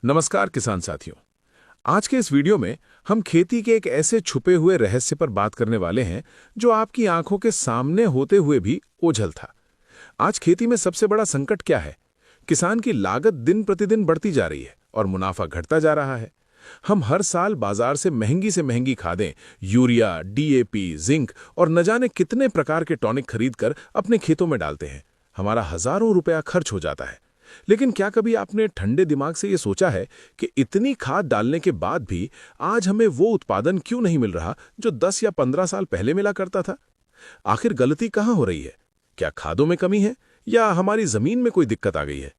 नमस्कार किसान साथियों। आज के इस वीडियो में हम खेती के एक ऐसे छुपे हुए रहस्य पर बात करने वाले हैं जो आपकी आंखों के सामने होते हुए भी ओझल था। आज खेती में सबसे बड़ा संकट क्या है? किसान की लागत दिन प्रतिदिन बढ़ती जा रही है और मुनाफा घटता जा रहा है। हम हर साल बाजार से महंगी खादें, यूरिया, डीएपी, जिंक और न जाने कितने प्रकार के टॉनिक खरीदकर अपने खेतों में डालते हैं। हमारा हजारों रुपया खर्च हो जाता है। लेकिन क्या कभी आपने ठंडे दिमाग से ये सोचा है कि इतनी खाद डालने के बाद भी आज हमें वो उत्पादन क्यों नहीं मिल रहा जो 10 या 15 साल पहले मिला करता था? आखिर गलती कहाँ हो रही है? क्या खादों में कमी है या हमारी जमीन में कोई दिक्कत आ गई है?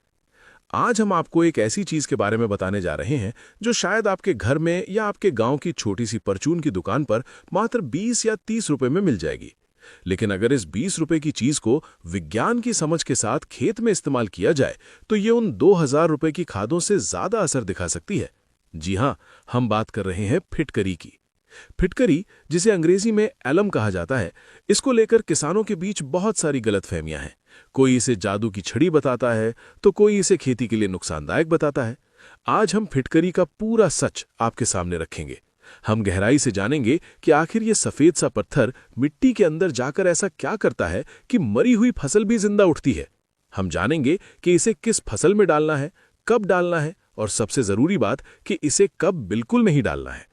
आज हम आपको एक ऐसी चीज के बारे में बताने जा रहे हैं जो शायद आपके घर में या आपके गांव की छोटी सी परचून की दुकान पर मात्र 20 या 30 रुपए में मिल जाएगी। लेकिन अगर इस 20 रुपए की चीज को विज्ञान की समझ के साथ खेत में इस्तेमाल किया जाए तो ये उन 2000 रुपए की खादों से ज्यादा असर दिखा सकती है। जी हां, हम बात कर रहे हैं फिटकरी की। फिटकरी, जिसे अंग्रेजी में एलम कहा जाता है, इसको लेकर किसानों के बीच बहुत सारी गलतफहमियां हैं। कोई इसे जादू की छड़ी बताता है तो कोई इसे खेती के लिए नुकसानदायक बताता है। आज हम फिटकरी का पूरा सच आपके सामने रखेंगे। हम गहराई से जानेंगे कि आखिर ये सफेद सा पत्थर मिट्टी के अंदर जाकर ऐसा क्या करता है कि मरी हुई फसल भी जिंदा उठती है। हम जानेंगे कि इसे किस फसल में डालना है, कब डालना है और सबसे जरूरी बात कि इसे कब बिल्कुल नहीं डालना है।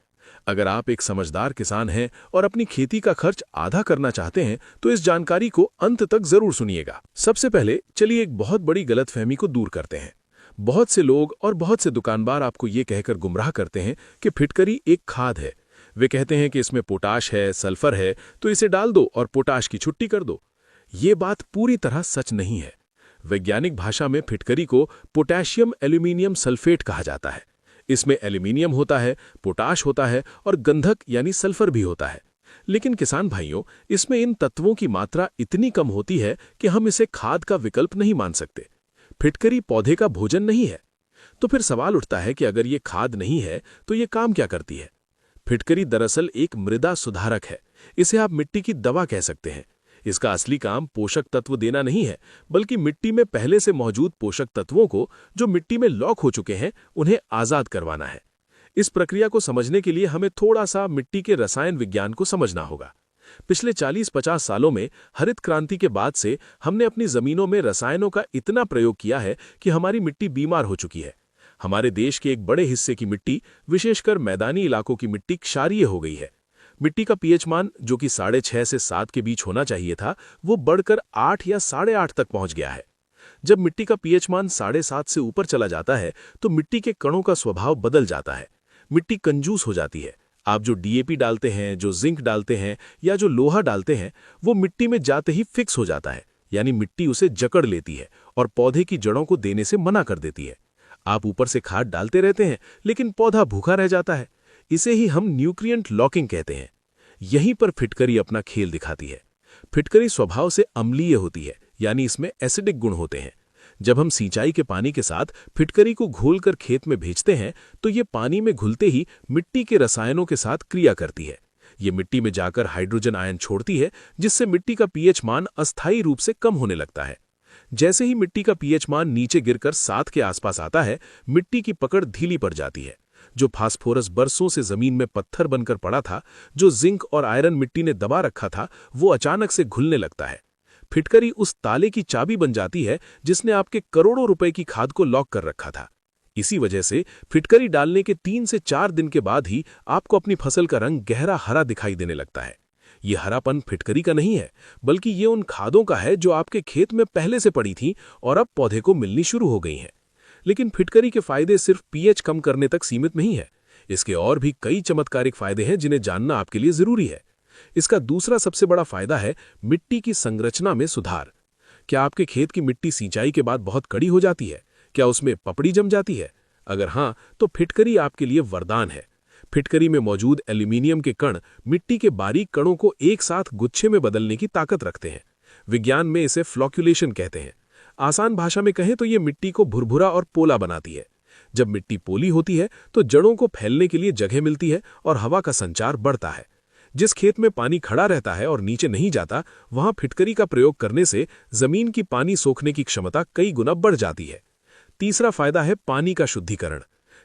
अगर आप एक समझदार किसान हैं और अपनी खेती का खर्च आधा करना चाहते हैं तो इस जानकारी को अंत तक जरूर सुनिएगा। सबसे पहले चलिए एक बहुत बड़ी गलतफहमी को दूर करते हैं। बहुत से लोग और बहुत से दुकानदार आपको ये कहकर गुमराह करते हैं कि फिटकरी एक खाद है। वे कहते हैं कि इसमें पोटाश है, सल्फर है, तो इसे डाल दो और पोटाश की छुट्टी कर दो। ये बात पूरी तरह सच नहीं है। वैज्ञानिक भाषा में फिटकरी को पोटेशियम एल्यूमिनियम सल्फेट कहा जाता है। इसमें एल्यूमिनियम होता है, पोटाश होता है और गंधक यानी सल्फर भी होता है। लेकिन किसान भाइयों, इसमें इन तत्वों की मात्रा इतनी कम होती है कि हम इसे खाद का विकल्प नहीं मान सकते। फिटकरी पौधे का भोजन नहीं है। तो फिर सवाल उठता है कि अगर ये खाद नहीं है तो ये काम क्या करती है? फिटकरी दरअसल एक मृदा सुधारक है। इसे आप मिट्टी की दवा कह सकते हैं। इसका असली काम पोषक तत्व देना नहीं है, बल्कि मिट्टी में पहले से मौजूद पोषक तत्वों को जो मिट्टी में लॉक हो चुके हैं उन्हें आजाद करवाना है। इस प्रक्रिया को समझने के लिए हमें थोड़ा सा मिट्टी के रसायन विज्ञान को समझना होगा। पिछले 40-50 सालों में हरित क्रांति के बाद से हमने अपनी जमीनों में रसायनों का इतना प्रयोग किया है कि हमारी मिट्टी बीमार हो चुकी है। हमारे देश के एक बड़े हिस्से की मिट्टी, विशेषकर मैदानी इलाकों की मिट्टी, क्षारीय हो गई है। मिट्टी का पीएच मान, जो कि 6.5 से 7 के बीच होना चाहिए था, वो बढ़कर 8 या 8.5 तक पहुंच गया है। जब मिट्टी का पीएच मान 7.5 से ऊपर चला जाता है तो मिट्टी के कणों का स्वभाव बदल जाता है। मिट्टी कंजूस हो जाती है। आप जो डीएपी डालते हैं, जो जिंक डालते हैं या जो लोहा डालते हैं, वो मिट्टी में जाते ही फिक्स हो जाता है, यानी मिट्टी उसे जकड़ लेती है और पौधे की जड़ों को देने से मना कर देती है। आप ऊपर से खाद डालते रहते हैं लेकिन पौधा भूखा रह जाता है। इसे ही हम न्यूट्रिएंट लॉकिंग कहते हैं। यहीं पर फिटकरी अपना खेल दिखाती है। फिटकरी स्वभाव से अम्लीय होती है, यानी इसमें एसिडिक गुण होते हैं। जब हम सिंचाई के पानी के साथ फिटकरी को घोलकर खेत में भेजते हैं तो ये पानी में घुलते ही मिट्टी के रसायनों के साथ क्रिया करती है। ये मिट्टी में जाकर हाइड्रोजन आयन छोड़ती है, जिससे मिट्टी का पीएच मान अस्थायी रूप से कम होने लगता है। जैसे ही मिट्टी का पीएच मान नीचे गिरकर 7 के आसपास आता है, मिट्टी की पकड़ ढीली पड़ जाती है। जो फास्फोरस बरसों से जमीन में पत्थर बनकर पड़ा था, जो जिंक और आयरन मिट्टी ने दबा रखा था, वो अचानक से घुलने लगता है। फिटकरी उस ताले की चाबी बन जाती है जिसने आपके करोड़ों रुपए की खाद को लॉक कर रखा था। इसी वजह से फिटकरी डालने के 3 से 4 दिन के बाद ही आपको अपनी फसल का रंग गहरा हरा दिखाई देने लगता है। ये हरापन फिटकरी का नहीं है, बल्कि ये उन खादों का है जो आपके खेत में पहले से पड़ी थीं और अब पौधे को मिलनी शुरू हो गई हैं। लेकिन फिटकरी के फायदे सिर्फ पीएच कम करने तक सीमित नहीं है। इसके और भी कई चमत्कारिक फायदे हैं जिन्हें जानना आपके लिए जरूरी है। इसका दूसरा सबसे बड़ा फायदा है मिट्टी की संरचना में सुधार। क्या आपके खेत की मिट्टी सिंचाई के बाद बहुत कड़ी हो जाती है? क्या उसमें पपड़ी जम जाती है? अगर हाँ, तो फिटकरी आपके लिए वरदान है। फिटकरी में मौजूद एल्यूमिनियम के कण मिट्टी के बारीक कणों को एक साथ गुच्छे में बदलने की ताकत रखते हैं। विज्ञान में इसे फ्लोक्यूलेशन कहते हैं। आसान भाषा में कहें तो ये मिट्टी को भुरभुरा और पोला बनाती है। जब मिट्टी पोली होती है तो जड़ों को फैलने के लिए जगह मिलती है और हवा का संचार बढ़ता है। जिस खेत में पानी खड़ा रहता है और नीचे नहीं जाता, वहां फिटकरी का प्रयोग करने से जमीन की पानी सोखने की क्षमता कई गुना बढ़ जाती है। तीसरा फायदा है पानी का शुद्धिकरण।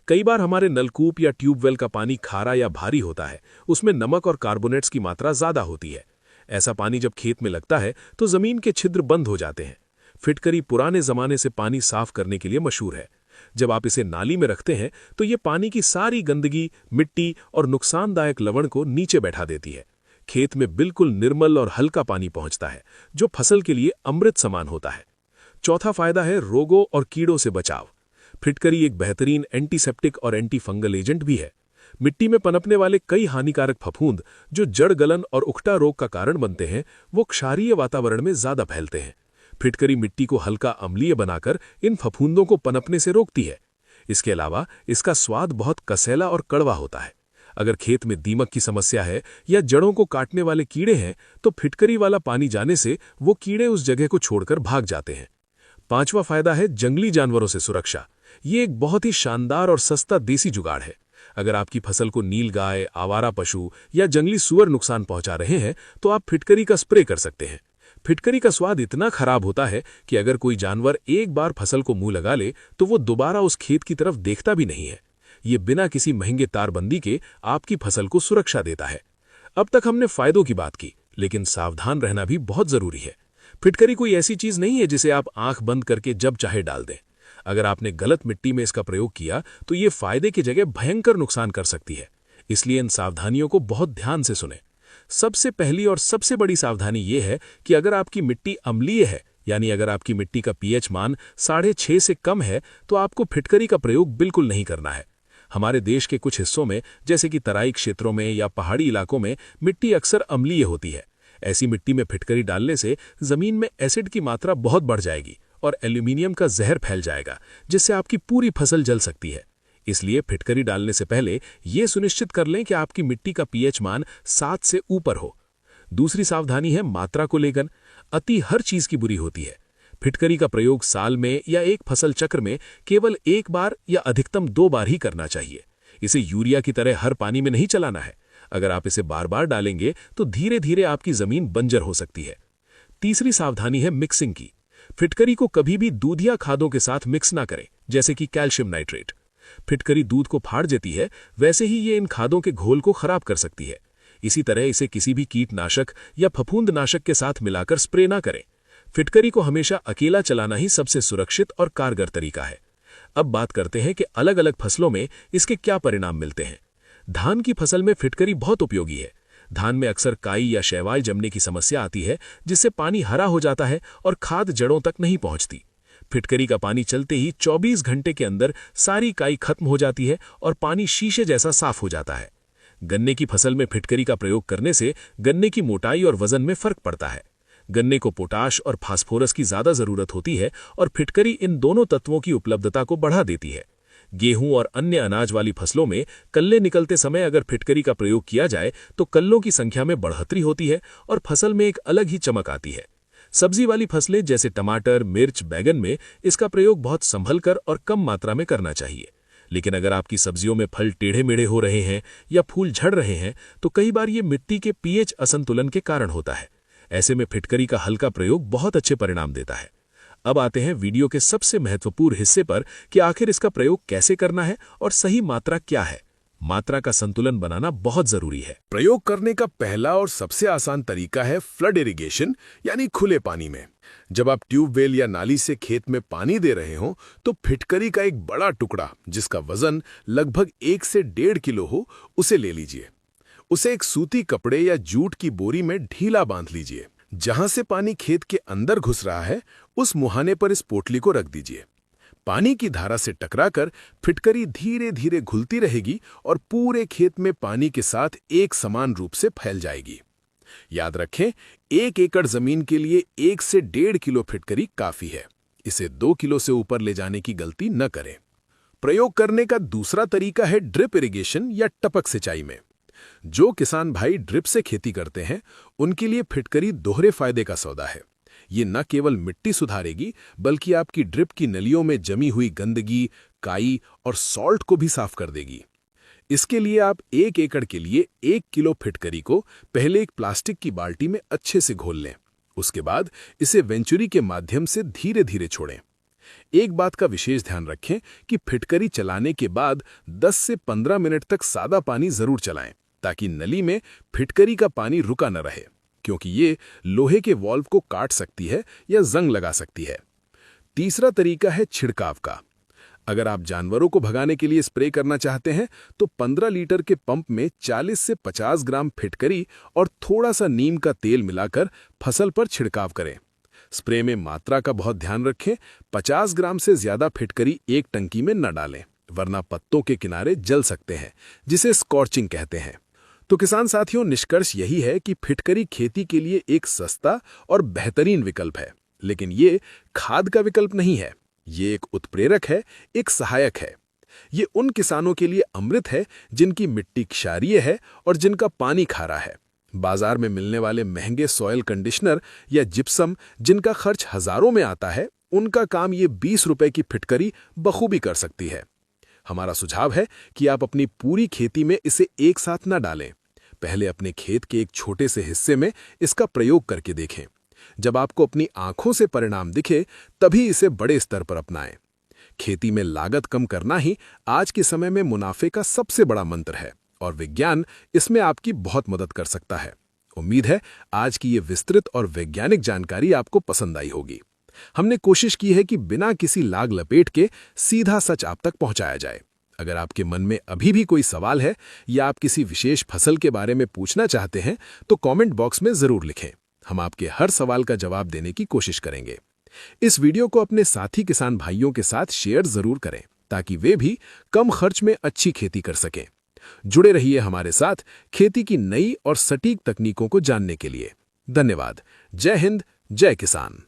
कई बार हमारे नलकूप या ट्यूबवेल का पानी खारा या भारी होता है, उसमें नमक और कार्बोनेट्स की मात्रा ज्यादा होती है। ऐसा पानी जब खेत में लगता है तो जमीन के छिद्र बंद हो जाते हैं। फिटकरी पुराने जमाने से पानी साफ करने के लिए मशहूर है। जब आप इसे नाली में रखते हैं तो ये पानी की सारी गंदगी, मिट्टी और नुकसानदायक लवण को नीचे बैठा देती है। खेत में बिल्कुल निर्मल और हल्का पानी पहुंचता है, जो फसल के लिए अमृत समान होता है। चौथा फायदा है रोगों और कीड़ों से बचाव। फिटकरी एक बेहतरीन एंटीसेप्टिक और एंटी फंगल एजेंट भी है। मिट्टी में पनपने वाले कई हानिकारक फफूंद जो जड़ गलन और उकटा रोग का कारण बनते हैं, वो क्षारीय वातावरण में ज्यादा फैलते हैं। फिटकरी मिट्टी को हल्का अम्लीय बनाकर इन फफूंदों को पनपने से रोकती है। इसके अलावा इसका स्वाद बहुत कसैला और कड़वा होता है। अगर खेत में दीमक की समस्या है या जड़ों को काटने वाले कीड़े हैं, तो फिटकरी वाला पानी जाने से वो कीड़े उस जगह को छोड़कर भाग जाते हैं। पांचवा फायदा है जंगली जानवरों से सुरक्षा। ये एक बहुत ही शानदार और सस्ता देसी जुगाड़ है। अगर आपकी फसल को नीलगाय, आवारा पशु या जंगली सूअर नुकसान पहुंचा रहे हैं, तो आप फिटकरी का स्प्रे कर सकते हैं। फिटकरी का स्वाद इतना खराब होता है कि अगर कोई जानवर एक बार फसल को मुंह लगा ले तो वो दोबारा उस खेत की तरफ देखता भी नहीं है। ये बिना किसी महंगे तारबंदी के आपकी फसल को सुरक्षा देता है। अब तक हमने फायदों की बात की, लेकिन सावधान रहना भी बहुत जरूरी है। फिटकरी कोई ऐसी चीज नहीं है जिसे आप आंख बंद करके जब चाहे डाल दें। अगर आपने गलत मिट्टी में इसका प्रयोग किया तो ये फायदे की जगह भयंकर नुकसान कर सकती है। इसलिए इन सावधानियों को बहुत ध्यान से सुनें। सबसे पहली और सबसे बड़ी सावधानी ये है कि अगर आपकी मिट्टी अम्लीय है, यानी अगर आपकी मिट्टी का पीएच मान 6.5 से कम है, तो आपको फिटकरी का प्रयोग बिल्कुल नहीं करना है। हमारे देश के कुछ हिस्सों में, जैसे कि तराई क्षेत्रों में या पहाड़ी इलाकों में, मिट्टी अक्सर अम्लीय होती है। ऐसी मिट्टी में फिटकरी डालने से जमीन में एसिड की मात्रा बहुत बढ़ जाएगी और एल्यूमिनियम का जहर फैल जाएगा, जिससे आपकी पूरी फसल जल सकती है। इसलिए फिटकरी डालने से पहले यह सुनिश्चित कर लें कि आपकी मिट्टी का पीएच मान 7 से ऊपर हो। दूसरी सावधानी है मात्रा को लेकर। अति हर चीज की बुरी होती है। फिटकरी का प्रयोग साल में या एक फसल चक्र में केवल एक बार या अधिकतम 2 बार ही करना चाहिए। इसे यूरिया की तरह हर पानी में नहीं चलाना है। अगर आप इसे बार बार डालेंगे तो धीरे धीरे आपकी जमीन बंजर हो सकती है। तीसरी सावधानी है मिक्सिंग की। फिटकरी को कभी भी दूधिया खादों के साथ मिक्स ना करें, जैसे कि कैल्शियम नाइट्रेट। फिटकरी दूध को फाड़ देती है, वैसे ही ये इन खादों के घोल को खराब कर सकती है। इसी तरह इसे किसी भी कीटनाशक या फफूंदनाशक के साथ मिलाकर स्प्रे ना करें। फिटकरी को हमेशा अकेला चलाना ही सबसे सुरक्षित और कारगर तरीका है। अब बात करते हैं कि अलग अलग फसलों में इसके क्या परिणाम मिलते हैं। धान की फसल में फिटकरी बहुत उपयोगी है। धान में अक्सर काई या शैवाल जमने की समस्या आती है, जिससे पानी हरा हो जाता है और खाद जड़ों तक नहीं पहुंचती। फिटकरी का पानी चलते ही 24 घंटे के अंदर सारी काई खत्म हो जाती है और पानी शीशे जैसा साफ हो जाता है। गन्ने की फसल में फिटकरी का प्रयोग करने से गन्ने की मोटाई और वजन में फर्क पड़ता है। गन्ने को पोटाश और फास्फोरस की ज्यादा जरूरत होती है और फिटकरी इन दोनों तत्वों की उपलब्धता को बढ़ा देती है। गेहूं और अन्य अनाज वाली फसलों में कल्ले निकलते समय अगर फिटकरी का प्रयोग किया जाए तो कल्लों की संख्या में बढ़ोतरी होती है और फसल में एक अलग ही चमक आती है। सब्जी वाली फसलें जैसे टमाटर, मिर्च, बैगन में इसका प्रयोग बहुत संभल कर और कम मात्रा में करना चाहिए। लेकिन अगर आपकी सब्जियों में फल टेढ़े मेढ़े हो रहे हैं या फूल झड़ रहे हैं, तो कई बार ये मिट्टी के पीएच असंतुलन के कारण होता है। ऐसे में फिटकरी का हल्का प्रयोग बहुत अच्छे परिणाम देता है। अब आते हैं वीडियो के सबसे महत्वपूर्ण हिस्से पर कि आखिर इसका प्रयोग कैसे करना है और सही मात्रा क्या है। मात्रा का संतुलन बनाना बहुत जरूरी है। प्रयोग करने का पहला और सबसे आसान तरीका है फ्लड इरिगेशन, यानी खुले पानी में। जब आप ट्यूबवेल या नाली से खेत में पानी दे रहे हो, तो फिटकरी का एक बड़ा टुकड़ा जिसका वजन लगभग 1 से 1.5 किलो हो, उसे ले लीजिए। उसे एक सूती कपड़े या जूट की बोरी में ढीला बांध लीजिए। जहां से पानी खेत के अंदर घुस रहा है, उस मुहाने पर इस पोटली को रख दीजिए। पानी की धारा से टकराकर फिटकरी धीरे धीरे घुलती रहेगी और पूरे खेत में पानी के साथ एक समान रूप से फैल जाएगी। याद रखें, 1 एकड़ जमीन के लिए 1 से 1.5 किलो फिटकरी काफी है। इसे 2 किलो से ऊपर ले जाने की गलती न करें। प्रयोग करने का दूसरा तरीका है ड्रिप इरिगेशन या टपक सिंचाई में। जो किसान भाई ड्रिप से खेती करते हैं, उनके लिए फिटकरी दोहरे फायदे का सौदा है। ये न केवल मिट्टी सुधारेगी, बल्कि आपकी ड्रिप की नलियों में जमी हुई गंदगी, काई और सॉल्ट को भी साफ कर देगी। इसके लिए आप 1 एकड़ के लिए 1 किलो फिटकरी को पहले एक प्लास्टिक की बाल्टी में अच्छे से घोल लें। उसके बाद इसे वेंचुरी के माध्यम से धीरे धीरे छोड़ें। एक बात का विशेष ध्यान रखें कि फिटकरी चलाने के बाद 10 से 15 मिनट तक सादा पानी जरूर चलाएं, ताकि नली में फिटकरी का पानी रुका न रहे, क्योंकि ये लोहे के वाल्व को काट सकती है या जंग लगा सकती है। तीसरा तरीका है छिड़काव का। अगर आप जानवरों को भगाने के लिए स्प्रे करना चाहते हैं तो 15 लीटर के पंप में 40 से 50 ग्राम फिटकरी और थोड़ा सा नीम का तेल मिलाकर फसल पर छिड़काव करें। स्प्रे में मात्रा का बहुत ध्यान रखें। 50 ग्राम से ज्यादा फिटकरी एक टंकी में न डालें, वरना पत्तों के किनारे जल सकते हैं, जिसे स्कॉर्चिंग कहते हैं। तो किसान साथियों, निष्कर्ष यही है कि फिटकरी खेती के लिए एक सस्ता और बेहतरीन विकल्प है, लेकिन ये खाद का विकल्प नहीं है। ये एक उत्प्रेरक है, एक सहायक है। ये उन किसानों के लिए अमृत है जिनकी मिट्टी क्षारीय है और जिनका पानी खारा है। बाजार में मिलने वाले महंगे सॉयल कंडीशनर या जिप्सम, जिनका खर्च हजारों में आता है, उनका काम ये 20 रुपए की फिटकरी बखूबी कर सकती है। हमारा सुझाव है कि आप अपनी पूरी खेती में इसे एक साथ न डालें। पहले अपने खेत के एक छोटे से हिस्से में इसका प्रयोग करके देखें। जब आपको अपनी आंखों से परिणाम दिखे, तभी इसे बड़े स्तर पर अपनाएं। खेती में लागत कम करना ही आज के समय में मुनाफे का सबसे बड़ा मंत्र है, और विज्ञान इसमें आपकी बहुत मदद कर सकता है। उम्मीद है आज की ये विस्तृत और वैज्ञानिक जानकारी आपको पसंद आई होगी। हमने कोशिश की है कि बिना किसी लाग लपेट के सीधा सच आप तक पहुंचाया जाए। अगर आपके मन में अभी भी कोई सवाल है या आप किसी विशेष फसल के बारे में पूछना चाहते हैं, तो कमेंट बॉक्स में जरूर लिखें। हम आपके हर सवाल का जवाब देने की कोशिश करेंगे। इस वीडियो को अपने साथी किसान भाइयों के साथ शेयर जरूर करें, ताकि वे भी कम खर्च में अच्छी खेती कर सकें। जुड़े रहिए हमारे साथ खेती की नई और सटीक तकनीकों को जानने के लिए। धन्यवाद। जय हिंद, जय किसान।